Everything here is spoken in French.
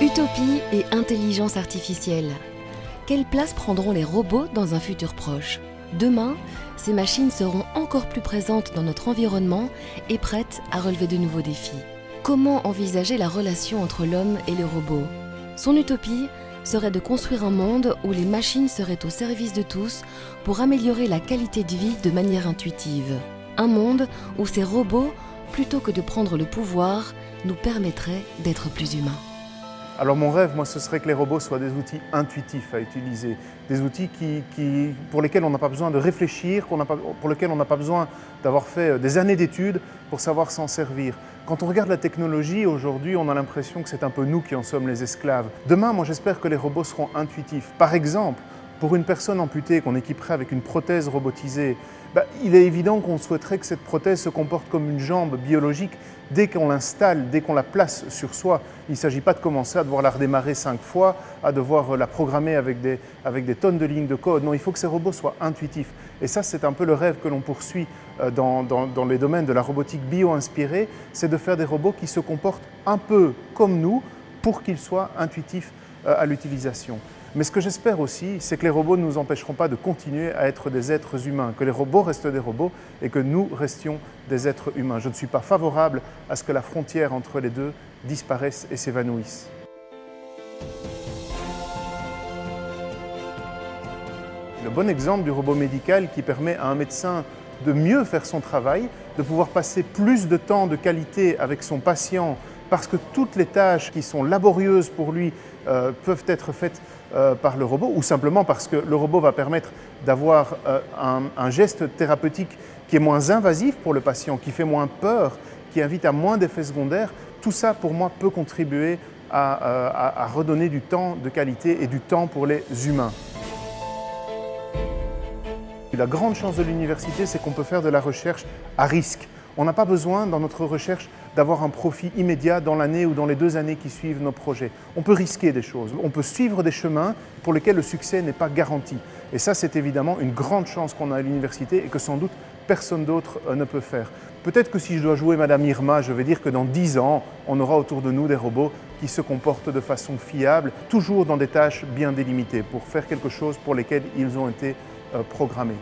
Utopie et intelligence artificielle. Quelle place prendront les robots dans un futur proche? Demain, ces machines seront encore plus présentes dans notre environnement et prêtes à relever de nouveaux défis. Comment envisager la relation entre l'homme et le robot? Son utopie serait de construire un monde où les machines seraient au service de tous pour améliorer la qualité de vie de manière intuitive. Un monde où ces robots, plutôt que de prendre le pouvoir, nous permettraient d'être plus humains. Alors mon rêve, moi, ce serait que les robots soient des outils intuitifs à utiliser, des outils pour lesquels on n'a pas besoin de réfléchir, pour lesquels on n'a pas besoin d'avoir fait des années d'études pour savoir s'en servir. Quand on regarde la technologie aujourd'hui, on a l'impression que c'est un peu nous qui en sommes les esclaves. Demain, moi, j'espère que les robots seront intuitifs. Par exemple, pour une personne amputée qu'on équiperait avec une prothèse robotisée, il est évident qu'on souhaiterait que cette prothèse se comporte comme une jambe biologique dès qu'on l'installe, dès qu'on la place sur soi. Il ne s'agit pas de commencer à devoir la redémarrer 5 fois, à devoir la programmer avec des tonnes de lignes de code. Non, il faut que ces robots soient intuitifs. Et ça, c'est un peu le rêve que l'on poursuit dans les domaines de la robotique bio-inspirée, c'est de faire des robots qui se comportent un peu comme nous pour qu'ils soient intuitifs à l'utilisation. Mais ce que j'espère aussi, c'est que les robots ne nous empêcheront pas de continuer à être des êtres humains, que les robots restent des robots et que nous restions des êtres humains. Je ne suis pas favorable à ce que la frontière entre les deux disparaisse et s'évanouisse. Le bon exemple du robot médical qui permet à un médecin de mieux faire son travail, de pouvoir passer plus de temps de qualité avec son patient parce que toutes les tâches qui sont laborieuses pour lui peuvent être faites par le robot, ou simplement parce que le robot va permettre d'avoir un geste thérapeutique qui est moins invasif pour le patient, qui fait moins peur, qui invite à moins d'effets secondaires. Tout ça, pour moi, peut contribuer à redonner du temps de qualité et du temps pour les humains. La grande chance de l'université, c'est qu'on peut faire de la recherche à risque. On n'a pas besoin, dans notre recherche, d'avoir un profit immédiat dans l'année ou dans les 2 années qui suivent nos projets. On peut risquer des choses, on peut suivre des chemins pour lesquels le succès n'est pas garanti. Et ça, c'est évidemment une grande chance qu'on a à l'université et que sans doute personne d'autre ne peut faire. Peut-être que si je dois jouer Madame Irma, je vais dire que dans 10 ans, on aura autour de nous des robots qui se comportent de façon fiable, toujours dans des tâches bien délimitées, pour faire quelque chose pour lesquelles ils ont été programmés.